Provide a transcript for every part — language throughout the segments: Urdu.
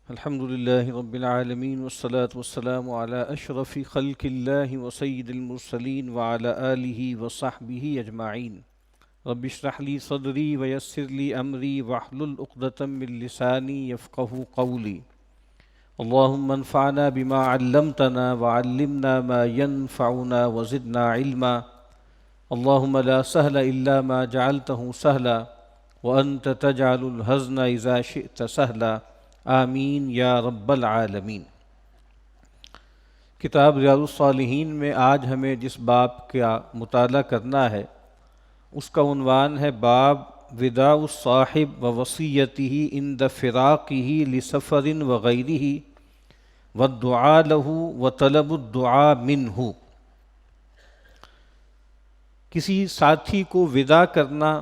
الحمد لله رب العالمين والصلاة والسلام على أشرف خلق الله وسيد المرسلين وعلى آله وصحبه أجمعين. رب اشرح لي صدري ويسر لي أمري واحلل عقدة من لساني يفقهوا قولي. اللهم انفعنا بما علمتنا وعلمنا ما ينفعنا وزدنا علما. اللهم لا سهل إلا ما جعلته سهلا وأنت تجعل الحزن إذا شئت سهلا. آمین یا رب العالمین۔ کتاب ریاض الصالحین میں آج ہمیں جس باب کا مطالعہ کرنا ہے اس کا عنوان ہے باب وداع الصاحب و وصیتہ عند فراقہ لسفر وغیرہ والدعاء لہ وطلب الدعاء منہ۔ کسی ساتھی کو وداع کرنا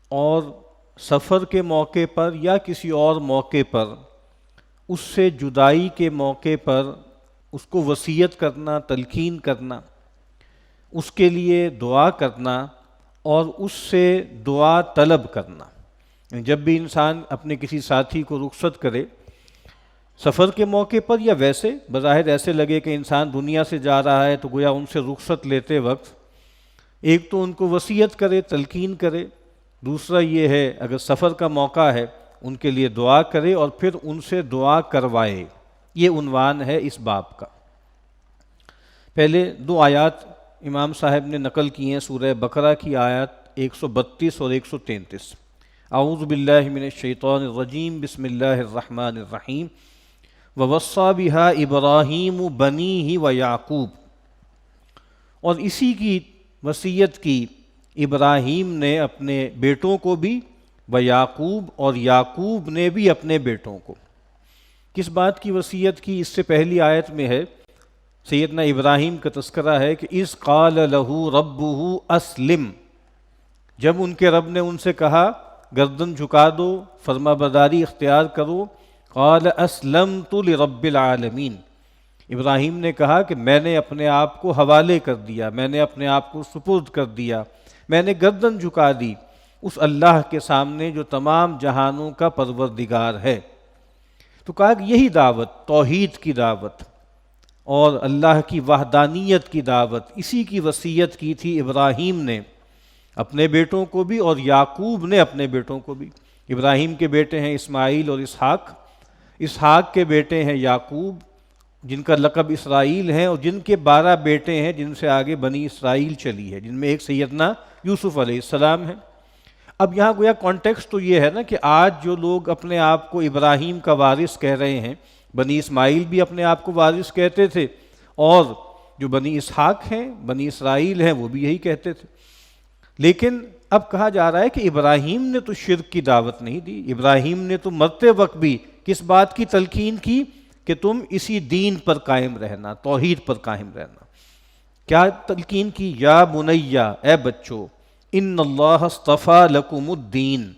اور سفر کے موقع پر یا کسی اور موقع پر اس سے جدائی کے موقع پر اس کو وصیت کرنا، تلقین کرنا، اس کے لیے دعا کرنا اور اس سے دعا طلب کرنا۔ جب بھی انسان اپنے کسی ساتھی کو رخصت کرے سفر کے موقع پر یا ویسے بظاہر ایسے لگے کہ انسان دنیا سے جا رہا ہے تو گویا ان سے رخصت لیتے وقت ایک تو ان کو وصیت کرے، تلقین کرے، دوسرا یہ ہے اگر سفر کا موقع ہے ان کے لیے دعا کرے اور پھر ان سے دعا کروائے۔ یہ عنوان ہے اس باب کا۔ پہلے دو آیات امام صاحب نے نقل کی ہیں، سورہ بقرہ کی آیات 132 اور 133۔ اعوذ باللہ من الشیطان الرجیم، بسم اللہ الرحمن الرحیم۔ وَوَصَّى بِهَا إِبْرَاهِيمُ بَنِيهِ وَيَعْقُوبُ، اور اسی کی وصیت کی ابراہیم نے اپنے بیٹوں کو بھی، و یعقوب، اور یعقوب نے بھی اپنے بیٹوں کو۔ کس بات کی وصیت کی؟ اس سے پہلی آیت میں ہے سیدنا ابراہیم کا تذکرہ ہے کہ اذ قال لہ ربہ اسلم، جب ان کے رب نے ان سے کہا گردن جھکا دو، فرما برداری اختیار کرو۔ قال اسلمت لرب العالمین، ابراہیم نے کہا کہ میں نے اپنے آپ کو حوالے کر دیا، میں نے اپنے آپ کو سپرد کر دیا، میں نے گردن جھکا دی اس اللہ کے سامنے جو تمام جہانوں کا پروردگار ہے۔ تو کہا کہ یہی دعوت، توحید کی دعوت اور اللہ کی وحدانیت کی دعوت، اسی کی وصیت کی تھی ابراہیم نے اپنے بیٹوں کو بھی اور یعقوب نے اپنے بیٹوں کو بھی۔ ابراہیم کے بیٹے ہیں اسماعیل اور اسحاق، اسحاق کے بیٹے ہیں یعقوب جن کا لقب اسرائیل ہے، اور جن کے 12 بیٹے ہیں جن سے آگے بنی اسرائیل چلی ہے، جن میں ایک سیدنا یوسف علیہ السلام ہے۔ اب یہاں گویا کانٹیکسٹ تو یہ ہے نا کہ آج جو لوگ اپنے آپ کو ابراہیم کا وارث کہہ رہے ہیں، بنی اسماعیل بھی اپنے آپ کو وارث کہتے تھے، اور جو بنی اسحاق ہیں، بنی اسرائیل ہیں، وہ بھی یہی کہتے تھے۔ لیکن اب کہا جا رہا ہے کہ ابراہیم نے تو شرک کی دعوت نہیں دی، ابراہیم نے تو مرتے وقت بھی کس بات کی تلقین کی کہ تم اسی دین پر قائم رہنا، توحید پر قائم رہنا۔ کیا تلقین کی؟ یا بنیہ، اے بچو، ان اللہ اصطفیٰ لکم الدین،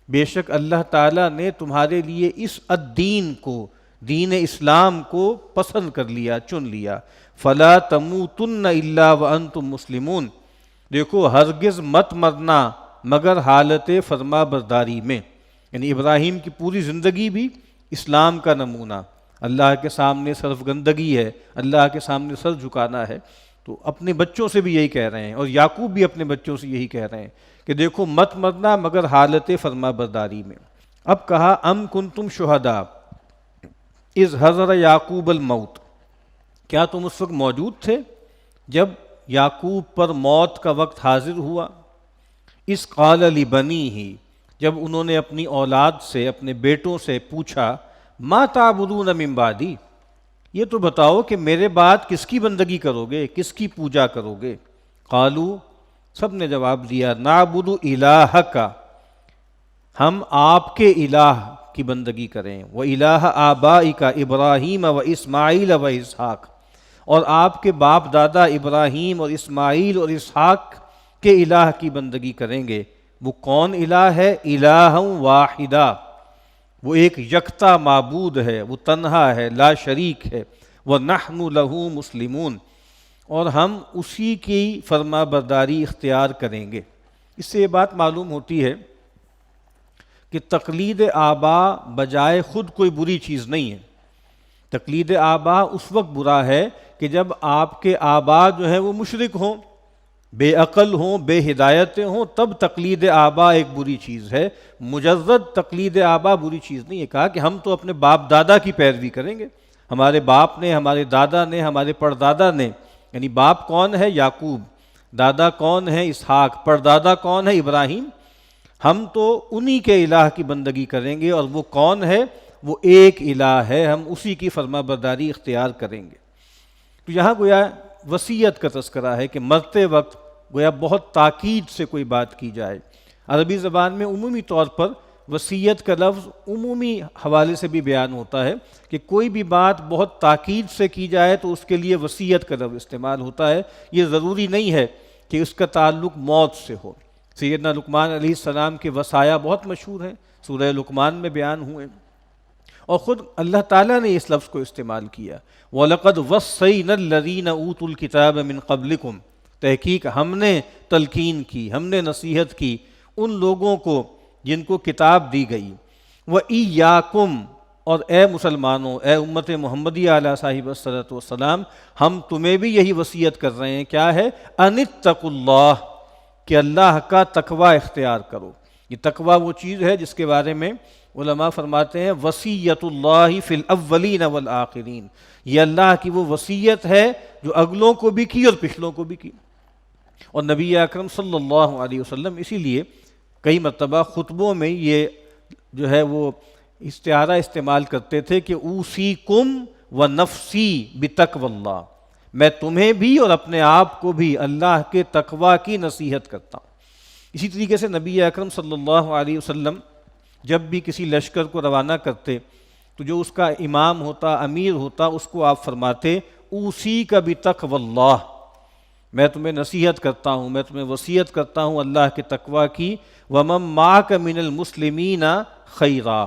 بے شک اللہ تعالیٰ نے تمہارے لیے اس الدین کو، دین اسلام کو پسند کر لیا، چن لیا۔ فلا تموتن الا وانتم مسلمون، دیکھو ہرگز مت مرنا مگر حالت فرما برداری میں۔ یعنی ابراہیم کی پوری زندگی بھی اسلام کا نمونہ، اللہ کے سامنے سرفگندگی ہے، اللہ کے سامنے سر جھکانا ہے۔ تو اپنے بچوں سے بھی یہی کہہ رہے ہیں، اور یعقوب بھی اپنے بچوں سے یہی کہہ رہے ہیں کہ دیکھو مت مرنا مگر حالت فرما برداری میں۔ اب کہا ام کنتم شہداء اذ حضر یعقوب الموت، کیا تم اس وقت موجود تھے جب یعقوب پر موت کا وقت حاضر ہوا؟ اذ قال لبنیہ، جب انہوں نے اپنی اولاد سے، اپنے بیٹوں سے پوچھا ما تعبدون من بعدی، یہ تو بتاؤ کہ میرے بعد کس کی بندگی کرو گے، کس کی پوجا کرو گے؟ قالو، سب نے جواب دیا نعبد الہک، ہم آپ کے الہ کی بندگی کریں، و الہ آبائک ابراہیم و اسماعیل و اسحاق، اور آپ کے باپ دادا ابراہیم اور اسماعیل اور اسحاق کے الہ کی بندگی کریں گے۔ وہ کون الہ ہے؟ الہ واحدہ، وہ ایک یکتا معبود ہے، وہ تنہا ہے، لا شریک ہے۔ وَنَحْنُ لَهُ مُسْلِمُونَ، اور ہم اسی کی فرما برداری اختیار کریں گے۔ اس سے یہ بات معلوم ہوتی ہے کہ تقلید آبا بجائے خود کوئی بری چیز نہیں ہے۔ تقلید آبا اس وقت برا ہے کہ جب آپ کے آبا جو ہیں وہ مشرک ہوں، بے عقل ہوں، بے ہدایتیں ہوں، تب تقلید آبا ایک بری چیز ہے۔ مجرد تقلید آبا بری چیز نہیں ہے۔ کہا کہ ہم تو اپنے باپ دادا کی پیروی کریں گے، ہمارے باپ نے، ہمارے دادا نے، ہمارے پردادا نے، یعنی باپ کون ہے؟ یعقوب، دادا کون ہے؟ اسحاق، پردادا کون ہے؟ ابراہیم۔ ہم تو انہی کے الہ کی بندگی کریں گے، اور وہ کون ہے؟ وہ ایک الہ ہے، ہم اسی کی فرما برداری اختیار کریں گے۔ تو یہاں گویا وصیت کا تذکرہ ہے کہ مرتے وقت گویا بہت تاکید سے کوئی بات کی جائے۔ عربی زبان میں عمومی طور پر وصیت کا لفظ عمومی حوالے سے بھی بیان ہوتا ہے کہ کوئی بھی بات بہت تاکید سے کی جائے تو اس کے لیے وصیت کا لفظ استعمال ہوتا ہے۔ یہ ضروری نہیں ہے کہ اس کا تعلق موت سے ہو۔ سیدنا لقمان علیہ السلام کے وصایا بہت مشہور ہیں، سورہ لقمان میں بیان ہوئے، اور خود اللہ تعالیٰ نے اس لفظ کو استعمال کیا، وَلَقَدْ وَصَّيْنَا الَّذِينَ أُوتُوا الْكِتَابَ مِنْ قَبْلِكُمْ، تحقیق ہم نے تلقین کی، ہم نے نصیحت کی ان لوگوں کو جن کو کتاب دی گئی، وَإِيَّاكُمْ، اور اے مسلمانوں، اے امت محمدیہ علیہ صاحب الصلاۃ والسلام، ہم تمہیں بھی یہی وصیت کر رہے ہیں۔ کیا ہے؟ أَنِ اتَّقُوا اللَّهَ، کہ اللہ کا تقوی اختیار کرو۔ یہ تقوی وہ چیز ہے جس کے بارے میں علماء فرماتے ہیں وصیت اللہ فی الاولین والآخرین، یہ اللہ کی وہ وصیت ہے جو اگلوں کو بھی کی اور پچھلوں کو بھی کی۔ اور نبی اکرم صلی اللہ علیہ وسلم اسی لیے کئی مرتبہ خطبوں میں یہ جو ہے وہ استعارہ استعمال کرتے تھے کہ اوصیکم ونفسی بتقوی اللہ، میں تمہیں بھی اور اپنے آپ کو بھی اللہ کے تقوی کی نصیحت کرتا ہوں۔ اسی طریقے سے نبی اکرم صلی اللہ علیہ وسلم جب بھی کسی لشکر کو روانہ کرتے تو جو اس کا امام ہوتا، امیر ہوتا، اس کو آپ فرماتے اوصیک بتقوی اللہ، میں تمہیں نصیحت کرتا ہوں، میں تمہیں وصیت کرتا ہوں اللہ کے تقوی کی، ومن معک من المسلمین خیرا،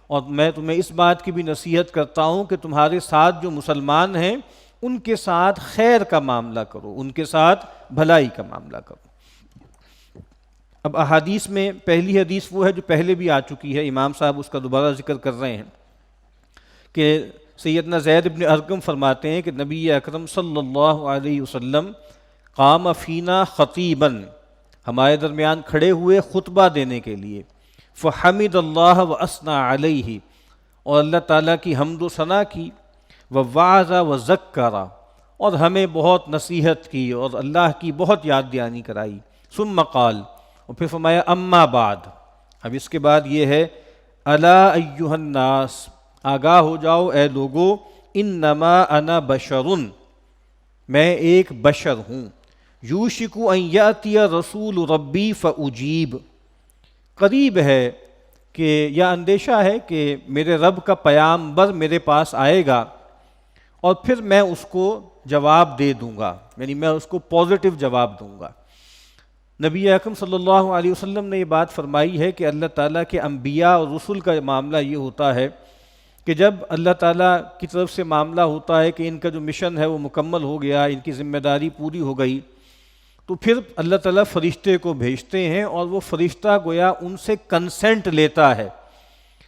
اور میں تمہیں اس بات کی بھی نصیحت کرتا ہوں کہ تمہارے ساتھ جو مسلمان ہیں ان کے ساتھ خیر کا معاملہ کرو، ان کے ساتھ بھلائی کا معاملہ کرو۔ اب احادیث میں پہلی حدیث وہ ہے جو پہلے بھی آ چکی ہے، امام صاحب اس کا دوبارہ ذکر کر رہے ہیں کہ سیدنا زید بن ارقم فرماتے ہیں کہ نبی اکرم صلی اللہ علیہ وسلم قام فینا خطیباً، ہمارے درمیان کھڑے ہوئے خطبہ دینے کے لیے، فحمد اللہ واثنى علیہ، اور اللہ تعالیٰ کی حمد و ثنا کی، ووعظ وذکر، اور ہمیں بہت نصیحت کی اور اللہ کی بہت یاد دہانی کرائی، ثم قال، اور پھر فرمایا اما بعد، اب اس کے بعد یہ ہے الا ایھا الناس، آگاہ ہو جاؤ اے لوگو، انما انا بشر، میں ایک بشر ہوں، یوشک ان یاتی رسول ربی فاجیب، قریب ہے کہ یا اندیشہ ہے کہ میرے رب کا پیامبر میرے پاس آئے گا اور پھر میں اس کو جواب دے دوں گا، یعنی میں اس کو پازیٹیو جواب دوں گا۔ نبی اکرم صلی اللہ علیہ وسلم نے یہ بات فرمائی ہے کہ اللہ تعالیٰ کے انبیاء اور رسل کا معاملہ یہ ہوتا ہے کہ جب اللہ تعالیٰ کی طرف سے معاملہ ہوتا ہے کہ ان کا جو مشن ہے وہ مکمل ہو گیا، ان کی ذمہ داری پوری ہو گئی، تو پھر اللہ تعالیٰ فرشتے کو بھیجتے ہیں اور وہ فرشتہ گویا ان سے کنسنٹ لیتا ہے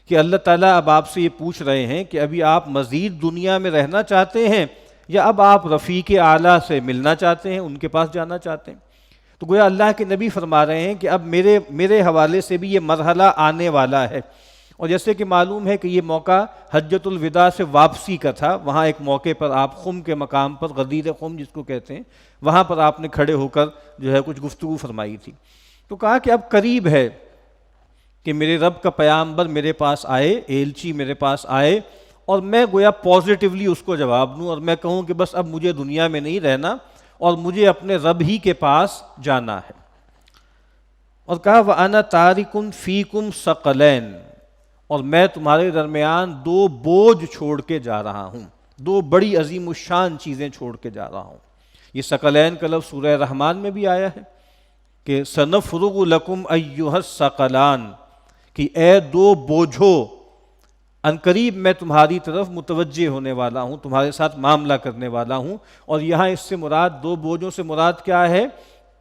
کہ اللہ تعالیٰ اب آپ سے یہ پوچھ رہے ہیں کہ ابھی آپ مزید دنیا میں رہنا چاہتے ہیں یا اب آپ رفیق اعلیٰ سے ملنا چاہتے ہیں، ان کے پاس جانا چاہتے ہیں۔ تو گویا اللہ کے نبی فرما رہے ہیں کہ اب میرے حوالے سے بھی یہ مرحلہ آنے والا ہے، اور جیسے کہ معلوم ہے کہ یہ موقع حجۃ الوداع سے واپسی کا تھا، وہاں ایک موقع پر آپ خم کے مقام پر، غدیر خم جس کو کہتے ہیں، وہاں پر آپ نے کھڑے ہو کر جو ہے کچھ گفتگو فرمائی تھی، تو کہا کہ اب قریب ہے کہ میرے رب کا پیامبر میرے پاس آئے، ایلچی میرے پاس آئے، اور میں گویا پازیٹیولی اس کو جواب دوں اور میں کہوں کہ بس اب مجھے دنیا میں نہیں رہنا اور مجھے اپنے رب ہی کے پاس جانا ہے۔ اور کہا وَأَنَا تَارِكٌ فِيكُمْ ثَقَلَيْنِ، اور میں تمہارے درمیان دو بوجھ چھوڑ کے جا رہا ہوں، دو بڑی عظیم الشان چیزیں چھوڑ کے جا رہا ہوں۔ یہ ثقلین کا لفظ سورہ رحمان میں بھی آیا ہے کہ سَنَفْرُغُ لَكُمْ أَيُّهَا الثَّقَلَانِ، کہ اے دو بوجھو، عنقریب میں تمہاری طرف متوجہ ہونے والا ہوں، تمہارے ساتھ معاملہ کرنے والا ہوں۔ اور یہاں اس سے مراد، دو بوجھوں سے مراد کیا ہے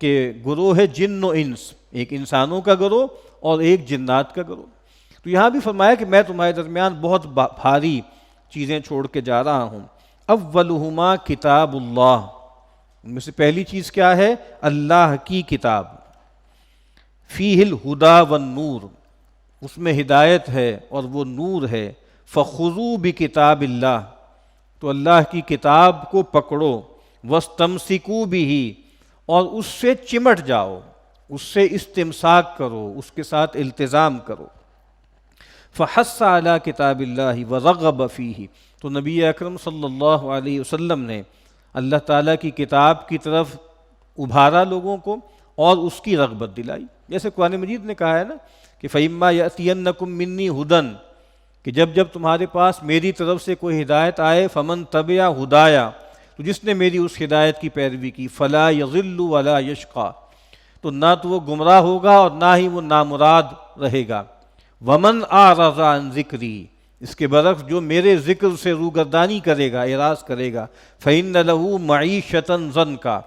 کہ گروہ جن و انس، ایک انسانوں کا گروہ اور ایک جنات کا گروہ۔ تو یہاں بھی فرمایا کہ میں تمہارے درمیان بہت بھاری چیزیں چھوڑ کے جا رہا ہوں. اولہما کتاب اللہ، ان میں سے پہلی چیز کیا ہے؟ اللہ کی کتاب. فیہ الہدی والنور، اس میں ہدایت ہے اور وہ نور ہے. فخذوا بکتاب اللہ، تو اللہ کی کتاب کو پکڑو. واستمسکوا بہ، اور اس سے چمٹ جاؤ، اس سے استمساک کرو، اس کے ساتھ التزام کرو. فحث علی کتاب اللہ ورغب فیہ، تو نبی اکرم صلی اللہ علیہ وسلم نے اللہ تعالیٰ کی کتاب کی طرف ابھارا لوگوں کو اور اس کی رغبت دلائی. جیسے قرآن مجید نے کہا ہے نا کہ فَإِمَّا يَأْتِيَنَّكُم مِّنِّي هُدًى، کہ جب تمہارے پاس میری طرف سے کوئی ہدایت آئے، فَمَن تَبِعَ ہُدَايَ، تو جس نے میری اس ہدایت کی پیروی کی، فَلَا يَضِلُّ وَلَا يَشْقَى، تو نہ تو وہ گمراہ ہوگا اور نہ ہی وہ نامراد رہے گا. وَمَنْ أَعْرَضَ عَنْ ذِكْرِي، اس کے برعکس جو میرے ذکر سے روگردانی کرے گا، اعراض کرے گا، فَإِنَّ لَهُ مَعِيشَةً ضَنْكَا،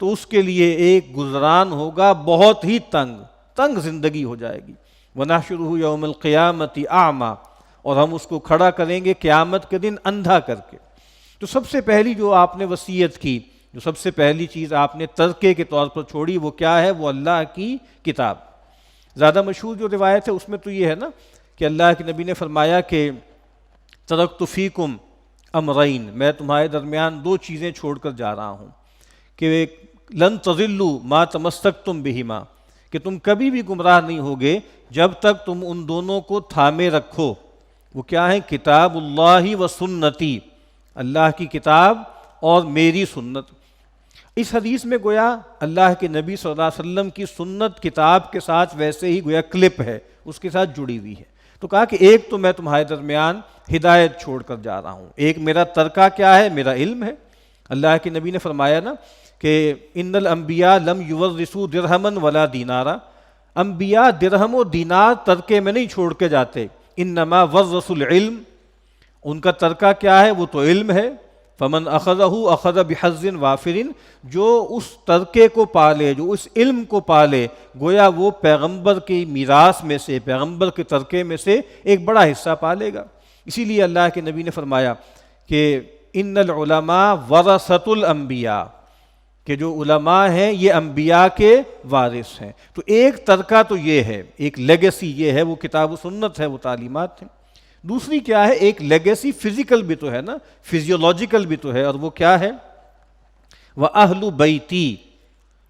تو اس کے لیے ایک گزران ہوگا بہت ہی تنگ زندگی ہو جائے گی. وَنَحْشُرُهُ يَوْمَ الْقِيَامَةِ أَعْمَى، اور ہم اس کو کھڑا کریں گے قیامت کے دن اندھا کر کے. تو سب سے پہلی جو آپ نے وصیت کی، جو سب سے پہلی چیز آپ نے ترکے کے طور پر چھوڑی، وہ کیا ہے؟ وہ اللہ کی کتاب. زیادہ مشہور جو روایت ہے اس میں تو یہ ہے نا کہ اللہ کے نبی نے فرمایا کہ ترکت فیکم امرین، میں تمہارے درمیان دو چیزیں چھوڑ کر جا رہا ہوں کہ لن تضلوا ما تمسکتم بہما، کہ تم کبھی بھی گمراہ نہیں ہوگے جب تک تم ان دونوں کو تھامے رکھو. وہ کیا ہیں؟ کتاب اللہ و سنتی، اللہ کی کتاب اور میری سنت. اس حدیث میں گویا اللہ کے نبی صلی اللہ علیہ وسلم کی سنت کتاب کے ساتھ ویسے ہی گویا کلپ ہے، اس کے ساتھ جڑی ہوئی ہے. تو کہا کہ ایک تو میں تمہارے درمیان ہدایت چھوڑ کر جا رہا ہوں، ایک میرا ترکہ کیا ہے؟ میرا علم ہے. اللہ کے نبی نے فرمایا نا کہ ان الانبیاء لم یورثوا درہما ولا دینارا، انبیاء درہم و دینار ترکے میں نہیں چھوڑ کے جاتے. انما ورثوا العلم، ان کا ترکہ کیا ہے؟ وہ تو علم ہے. فمن اخذہ اخذ بحظ وافر، جو اس ترکے کو پالے، جو اس علم کو پالے، گویا وہ پیغمبر کی میراث میں سے، پیغمبر کے ترکے میں سے ایک بڑا حصہ پالے گا. اسی لیے اللہ کے نبی نے فرمایا کہ ان العلماء ورثۃ الانبیاء، کہ جو علماء ہیں یہ انبیاء کے وارث ہیں. تو ایک ترکہ تو یہ ہے، ایک لیگیسی یہ ہے، وہ کتاب و سنت ہے، وہ تعلیمات ہیں. دوسری کیا ہے؟ ایک لیگیسی فزیکل بھی تو ہے نا، فزیولوجیکل بھی تو ہے، اور وہ کیا ہے؟ وَأَهْلُ بَيْتِي.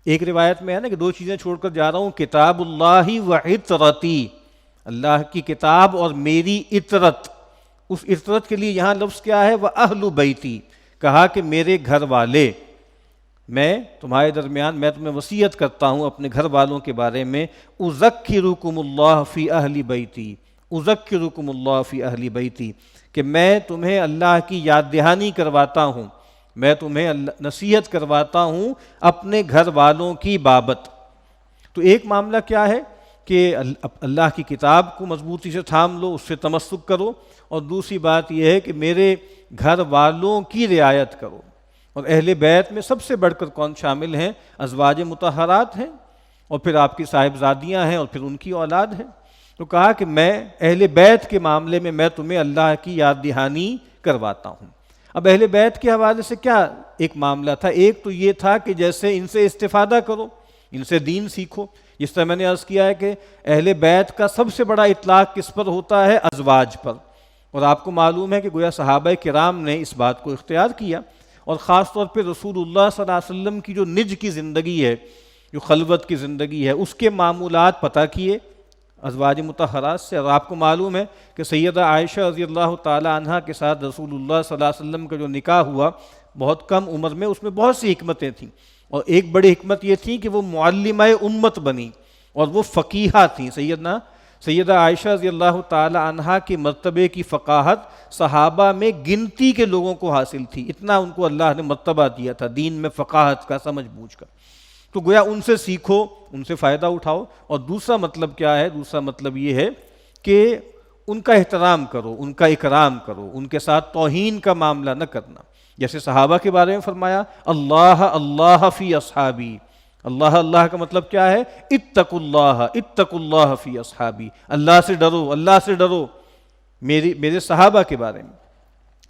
ایک روایت میں ہے نا کہ دو چیزیں چھوڑ کر جا رہا ہوں، کتاب اللہ وعطرتی، اللہ کی کتاب اور میری عطرت. اس عطرت کے لیے یہاں لفظ کیا ہے؟ وَأَهْلُ بَيْتِي، کہا کہ میرے گھر والے. میں تمہارے درمیان میں تمہیں وصیت کرتا ہوں اپنے گھر والوں کے بارے میں، اذکرکم اللہ فی اہل بیتی، اذکرکم اللہ فی اہل بیتی، کہ میں تمہیں اللہ کی یاد دہانی کرواتا ہوں، میں تمہیں نصیحت کرواتا ہوں اپنے گھر والوں کی بابت. تو ایک معاملہ کیا ہے کہ اللہ کی کتاب کو مضبوطی سے تھام لو، اس سے تمسک کرو، اور دوسری بات یہ ہے کہ میرے گھر والوں کی رعایت کرو. اور اہل بیت میں سب سے بڑھ کر کون شامل ہیں؟ ازواج مطہرات ہیں، اور پھر آپ کی صاحبزادیاں ہیں، اور پھر ان کی اولاد ہیں. تو کہا کہ میں اہل بیت کے معاملے میں میں تمہیں اللہ کی یاد دہانی کرواتا ہوں. اب اہل بیت کے حوالے سے کیا ایک معاملہ تھا؟ ایک تو یہ تھا کہ جیسے ان سے استفادہ کرو، ان سے دین سیکھو. جس طرح میں نے عرض کیا ہے کہ اہل بیت کا سب سے بڑا اطلاق کس پر ہوتا ہے؟ ازواج پر. اور آپ کو معلوم ہے کہ گویا صحابہ کرام نے اس بات کو اختیار کیا، اور خاص طور پہ رسول اللہ صلی اللہ علیہ وسلم کی جو نج کی زندگی ہے، جو خلوت کی زندگی ہے، اس کے معمولات پتہ کیے ازواج مطہرات سے. اور آپ کو معلوم ہے کہ سیدہ عائشہ رضی اللہ تعالی عنہا کے ساتھ رسول اللہ صلی اللہ علیہ وسلم کا جو نکاح ہوا بہت کم عمر میں، اس میں بہت سی حکمتیں تھیں، اور ایک بڑی حکمت یہ تھی کہ وہ معلمہ امت بنی اور وہ فقیہہ تھیں. سیدہ عائشہ رضی اللہ تعالی عنہا کے مرتبے کی فقاہت صحابہ میں گنتی کے لوگوں کو حاصل تھی، اتنا ان کو اللہ نے مرتبہ دیا تھا دین میں فقاہت کا، سمجھ بوجھ کا. تو گویا ان سے سیکھو، ان سے فائدہ اٹھاؤ. اور دوسرا مطلب کیا ہے؟ دوسرا مطلب یہ ہے کہ ان کا احترام کرو، ان کا اکرام کرو، ان کے ساتھ توہین کا معاملہ نہ کرنا. جیسے صحابہ کے بارے میں فرمایا اللہ اللہ فی اصحابی، اللہ اللہ کا مطلب کیا ہے؟ اتقوا اللہ فی اصحابی، اللہ سے ڈرو، اللہ سے ڈرو میرے صحابہ کے بارے میں.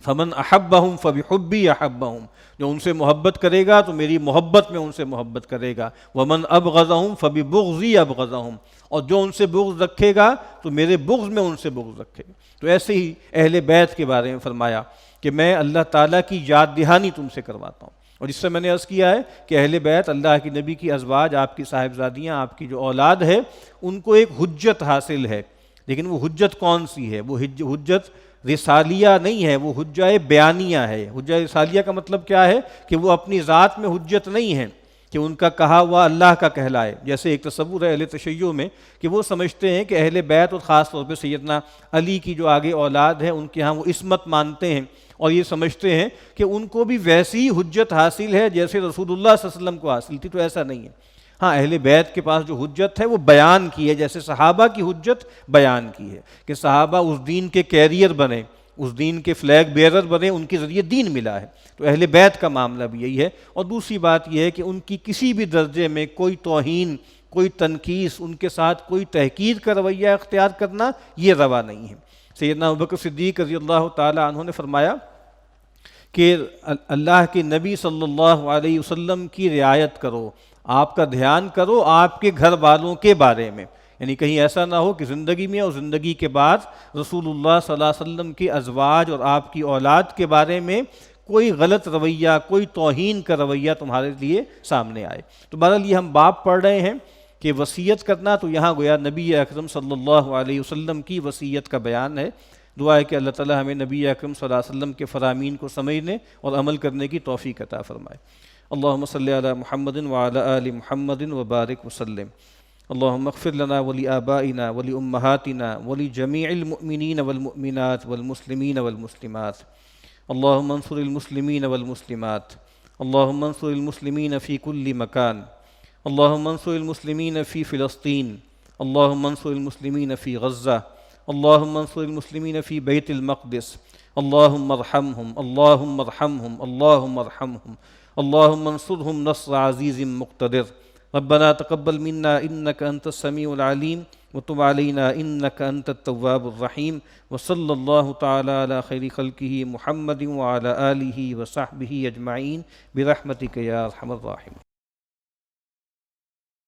فمن احبہم فبحبی احبہم، جو ان سے محبت کرے گا تو میری محبت میں ان سے محبت کرے گا. ومن ابغضہم فببغضی ابغضہم، اور جو ان سے بغض رکھے گا تو میرے بغض میں ان سے بغض رکھے گا. تو ایسے ہی اہل بیت کے بارے میں فرمایا کہ میں اللہ تعالیٰ کی یاد دہانی تم سے کرواتا ہوں. اور اس سے میں نے عرض کیا ہے کہ اہل بیت، اللہ کی نبی کی ازواج، آپ کی صاحبزادیاں، آپ کی جو اولاد ہے، ان کو ایک حجت حاصل ہے. لیکن وہ حجت کون سی ہے؟ وہ حجت رسالیہ نہیں ہے، وہ حجہ بیانیہ ہے. حجہ رسالیہ کا مطلب کیا ہے؟ کہ وہ اپنی ذات میں حجت نہیں ہے کہ ان کا کہا ہوا اللہ کا کہلائے. جیسے ایک تصور ہے اہل تشیع میں کہ وہ سمجھتے ہیں کہ اہل بیت، اور خاص طور پہ سیدنا علی کی جو آگے اولاد ہے، ان کے ہاں وہ عصمت مانتے ہیں، اور یہ سمجھتے ہیں کہ ان کو بھی ویسی حجت حاصل ہے جیسے رسول اللہ صلی اللہ علیہ وسلم کو حاصل تھی. تو ایسا نہیں ہے. ہاں، اہل بیت کے پاس جو حجت ہے وہ بیان کی ہے، جیسے صحابہ کی حجت بیان کی ہے کہ صحابہ اس دین کے کیریئر بنے، اس دین کے فلیگ بیرر بنے، ان کے ذریعے دین ملا ہے. تو اہل بیت کا معاملہ بھی یہی ہے. اور دوسری بات یہ ہے کہ ان کی کسی بھی درجے میں کوئی توہین، کوئی تنقیص، ان کے ساتھ کوئی تحقیر کا رویہ اختیار کرنا یہ روا نہیں ہے. سیدنا ابوبکر صدیق رضی اللہ تعالی عنہ نے فرمایا کہ اللہ کے نبی صلی اللہ علیہ وسلم کی رعایت کرو، آپ کا دھیان کرو آپ کے گھر والوں کے بارے میں. یعنی کہیں ایسا نہ ہو کہ زندگی میں اور زندگی کے بعد رسول اللہ صلی اللہ علیہ وسلم کے ازواج اور آپ کی اولاد کے بارے میں کوئی غلط رویہ، کوئی توہین کا رویہ تمہارے لیے سامنے آئے. تو بہرحال یہ ہم باب پڑھ رہے ہیں کہ وصیت کرنا، تو یہاں گویا نبی اکرم صلی اللہ علیہ وسلم کی وصیت کا بیان ہے. دعا ہے کہ اللہ تعالی ہمیں نبی اکرم صلی اللہ علیہ وسلم کے فرامین کو سمجھنے اور عمل کرنے کی توفیق عطا فرمائے. اللہم صلی علی محمد وعلی آل محمد وبارک وسلم. اللہم اغفر لنا ولآبائنا ولأمہاتنا ولجمیع المؤمنین والمؤمنات والمسلمین والمسلمات. اللہم انصر المسلمین والمسلمات. اللہم انصر المسلمین فی کل مکان. اللہم انصر المسلمین فی فلسطین. اللہم انصر المسلمین فی غزہ. اللہم انصر المسلمین فی بیت المقدس. اللہم ارحمہم، اللہم ارحمہم، اللہم ارحمہم. اللہم انصرہم نصر عزیز مقتدر. ربنا تقبل منا انک انت السمیع العلیم وتب علینا انک انت التواب الرحیم. وصلی اللہ تعالی علی خیر خلقہ محمد وعلی آلہ وصحبہ اجمعین برحمتک یا ارحم الراحمین.